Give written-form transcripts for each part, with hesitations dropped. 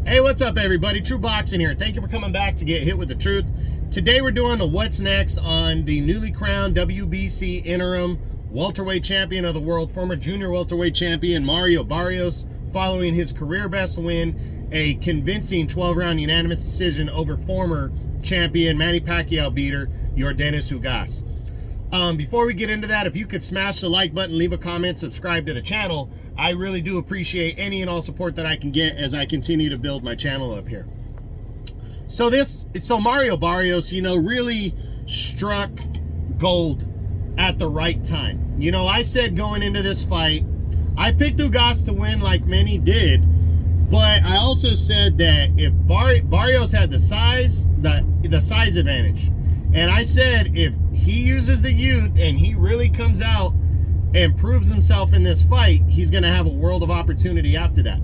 Hey, what's up, everybody? True Boxing here. Thank you for coming back to get hit with the truth. Today we're doing the what's next on the newly crowned WBC Interim Welterweight Champion of the World, former Junior Welterweight Champion Mario Barrios, following his career best win, a convincing 12-round unanimous decision over former champion Manny Pacquiao beater Yordenis Ugas. Before we get into that, if you could smash the like button, leave a comment, subscribe to the channel, I really do appreciate any and all support that I can get as I continue to build my channel up here. So Mario Barrios, really struck gold at the right time. I said going into this fight, I picked Ugas to win like many did, but I also said that if Barrios had the size advantage, and I said if he uses the youth and he really comes out and proves himself in this fight, he's going to have a world of opportunity after that.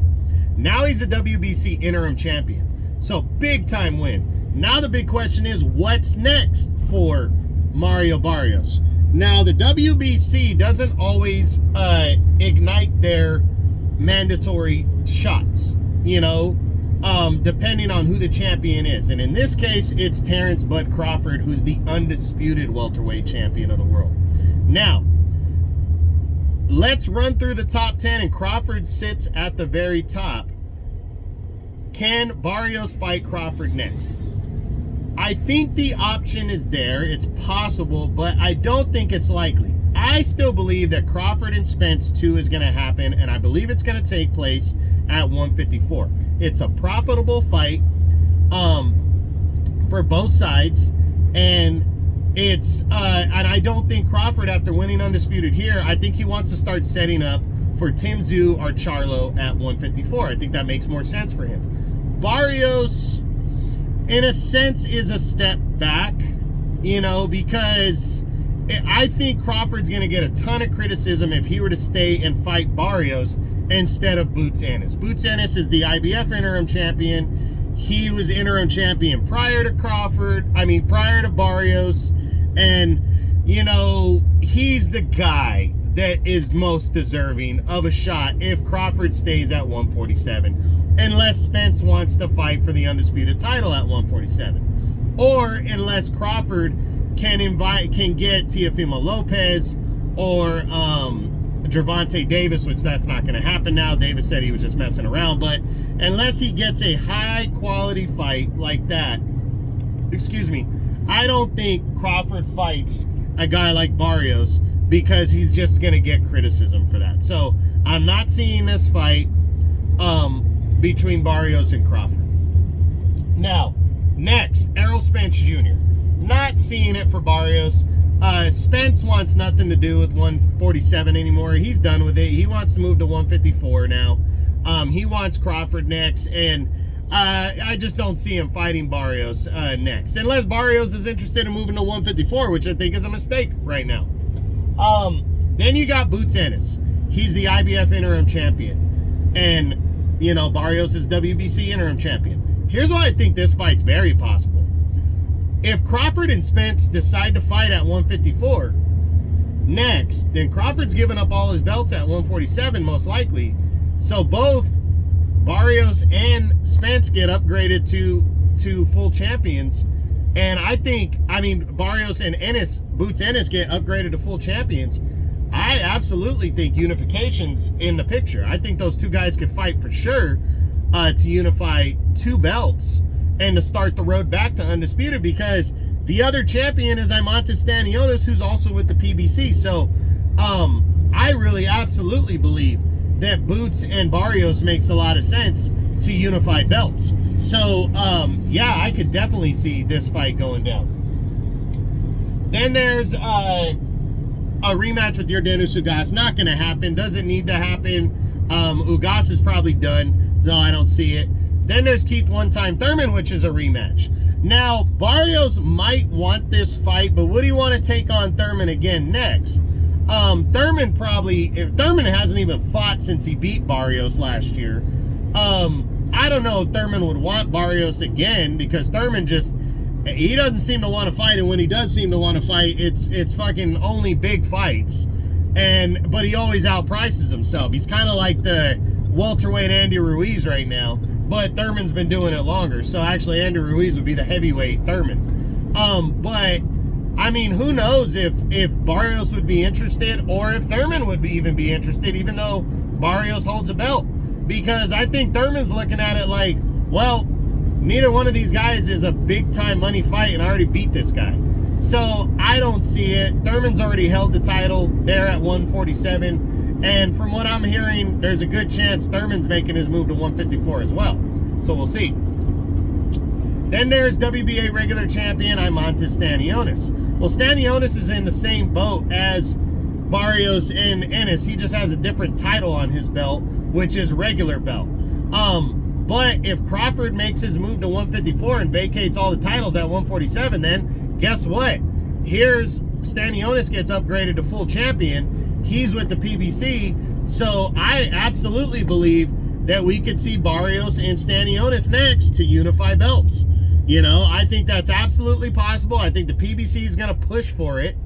Now he's a WBC interim champion. So big time win. Now the big question is, what's next for Mario Barrios? Now the WBC doesn't always ignite their mandatory shots, depending on who the champion is. And in this case, it's Terrence Bud Crawford, who's the undisputed welterweight champion of the world. Now, let's run through the top 10, and Crawford sits at the very top. Can Barrios fight Crawford next? I think the option is there. It's possible, but I don't think it's likely. I still believe that Crawford and Spence 2 is going to happen, and I believe it's going to take place at 154. It's a profitable fight for both sides, and it's and I don't think Crawford, after winning undisputed here, I think he wants to start setting up for Tim Tszyu or Charlo at 154. I think that makes more sense for him. Barrios, in a sense, is a step back, because I think Crawford's going to get a ton of criticism if he were to stay and fight Barrios instead of Boots Ennis. Boots Ennis is the IBF interim champion. He was interim champion prior to prior to Barrios. And, he's the guy that is most deserving of a shot if Crawford stays at 147, unless Spence wants to fight for the undisputed title at 147, or unless Crawford can get Teofimo Lopez or Gervonta Davis, which that's not going to happen now. Davis said he was just messing around, but unless he gets a high quality fight like that, I don't think Crawford fights a guy like Barrios, because he's just going to get criticism for that. So I'm not seeing this fight between Barrios and Crawford. Now, next, Errol Spence Jr. Not seeing it for Barrios. Spence wants nothing to do with 147 anymore. He's done with it. He wants to move to 154 now. He wants Crawford next, and I just don't see him fighting Barrios next, unless Barrios is interested in moving to 154, which I think is a mistake right now. Then you got Boots Ennis. He's the IBF interim champion, and Barrios is WBC interim champion. Here's why I think this fight's very possible. If Crawford and Spence decide to fight at 154 next, then Crawford's giving up all his belts at 147 most likely. So both Barrios and Spence get upgraded to full champions. And I think, Barrios and Boots Ennis get upgraded to full champions. I absolutely think unification's in the picture. I think those two guys could fight for sure to unify two belts and to start the road back to undisputed, because the other champion is Imantas Stanionis, who's also with the PBC. So I really absolutely believe that Boots and Barrios makes a lot of sense to unify belts. So yeah, I could definitely see this fight going down. Then there's a rematch with Yordenis Ugas. Not going to happen. Doesn't need to happen. Ugas is probably done, so I don't see it. Then there's Keith One-Time Thurman, which is a rematch. Now, Barrios might want this fight, but would he want to take on Thurman again next? Thurman hasn't even fought since he beat Barrios last year. I don't know if Thurman would want Barrios again, because Thurman he doesn't seem to want to fight, and when he does seem to want to fight, it's fucking only big fights. But he always outprices himself. He's kind of like the welterweight Andy Ruiz right now, but Thurman's been doing it longer. So actually, Andy Ruiz would be the heavyweight Thurman. But I mean, who knows if Barrios would be interested, or if Thurman would even be interested, even though Barrios holds a belt. Because I think Thurman's looking at it like, well, neither one of these guys is a big-time money fight, and I already beat this guy. So I don't see it. Thurman's already held the title there at 147. And from what I'm hearing, there's a good chance Thurman's making his move to 154 as well. So we'll see. Then there's WBA regular champion Imantas Stanionis. Well, Stanionis is in the same boat as Barrios and Ennis. He just has a different title on his belt, which is regular belt. But if Crawford makes his move to 154 and vacates all the titles at 147, then guess what? Here's Stanionis gets upgraded to full champion. He's with the PBC. So I absolutely believe that we could see Barrios and Stanionis next to unify belts. You know, I think that's absolutely possible. I think the PBC is going to push for it.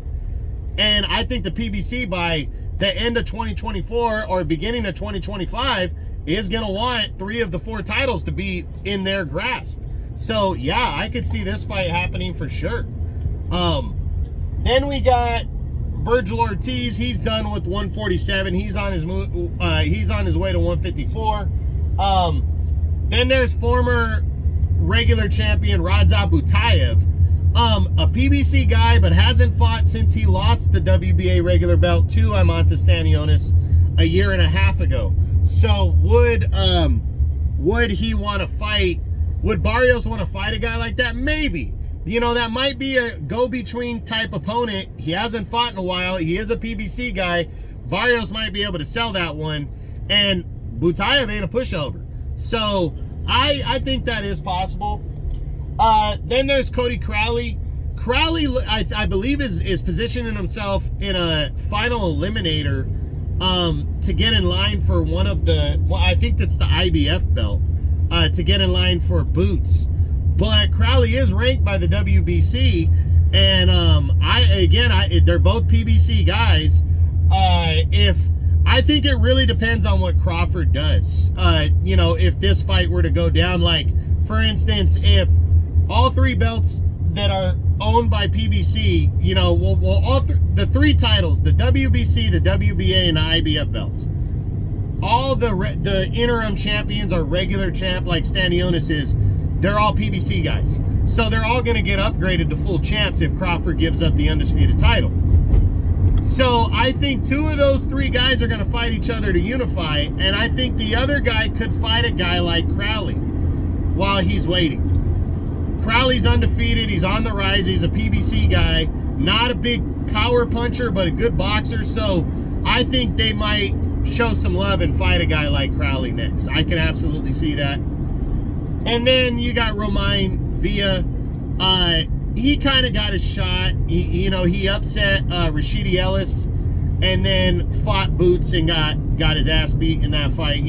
And I think the PBC by the end of 2024 or beginning of 2025 is going to want 3 of the 4 titles to be in their grasp. So, yeah, I could see this fight happening for sure. Then we got Virgil Ortiz. He's done with 147. He's on his way to 154. Then there's former regular champion Radza Butayev, a PBC guy, but hasn't fought since he lost the WBA regular belt to Imantas Stanionis a year and a half ago. So would he want to fight? Would Barrios want to fight a guy like that? Maybe. You know, that might be a go-between type opponent. He hasn't fought in a while. He is a PBC guy. Barrios might be able to sell that one. And Butayev ain't a pushover. So I think that is possible. Then there's Cody Crowley. Crowley, I believe, is positioning himself in a final eliminator to get in line for one of the, well, I think that's the IBF belt, to get in line for Boots. But Crowley is ranked by the WBC, and they're both PBC guys. I think it really depends on what Crawford does. You know, if this fight were to go down, like, for instance, if all 3 belts that are owned by PBC, you know, the 3 titles, the WBC, the WBA, and the IBF belts, all the interim champions are regular champ like Stanionis is, they're all PBC guys. So they're all going to get upgraded to full champs if Crawford gives up the undisputed title. So I think 2 of those 3 guys are going to fight each other to unify, and I think the other guy could fight a guy like Crowley while he's waiting. Crowley's undefeated. He's on the rise. He's a PBC guy. Not a big power puncher, but a good boxer. So I think they might show some love and fight a guy like Crowley next. I can absolutely see that. And then you got Romain Villa. He kind of got his shot. He upset Rashidi Ellis and then fought Boots and got his ass beat in that fight.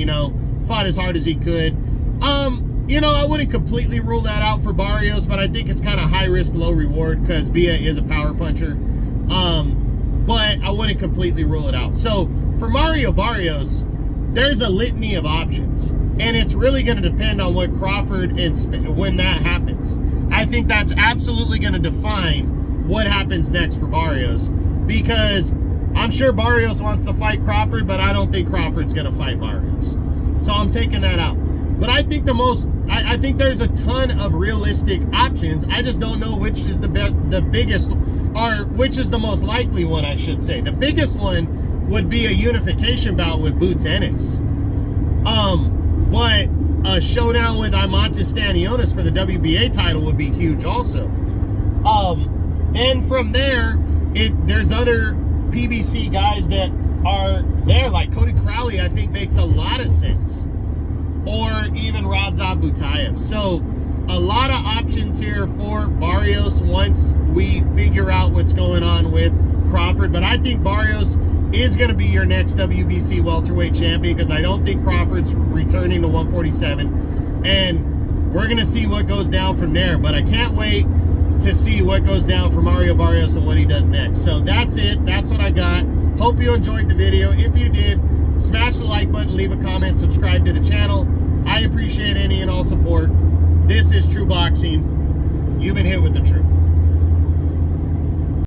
Fought as hard as he could. I wouldn't completely rule that out for Barrios, but I think it's kind of high risk, low reward because Villa is a power puncher. But I wouldn't completely rule it out. So for Mario Barrios, there's a litany of options. And it's really going to depend on what Crawford and when that happens. I think that's absolutely going to define what happens next for Barrios. Because I'm sure Barrios wants to fight Crawford, but I don't think Crawford's going to fight Barrios. So I'm taking that out. But I think I think there's a ton of realistic options. I just don't know which is the biggest, or which is the most likely one, I should say. The biggest one would be a unification bout with Boots Ennis. But a showdown with Imantas Stanionis for the WBA title would be huge also. Then from there, there's other PBC guys that are there, like Cody Crowley, I think makes a lot of sense. Or even Radza Butayev. So a lot of options here for Barrios once we figure out what's going on with Crawford. But I think Barrios is going to be your next WBC welterweight champion because I don't think Crawford's returning to 147. And we're going to see what goes down from there. But I can't wait to see what goes down for Mario Barrios and what he does next. So that's it. That's what I got. Hope you enjoyed the video. If you did, Smash the like button, leave a comment, subscribe to the channel. I appreciate any and all support. This is True Boxing. You've been hit with the truth.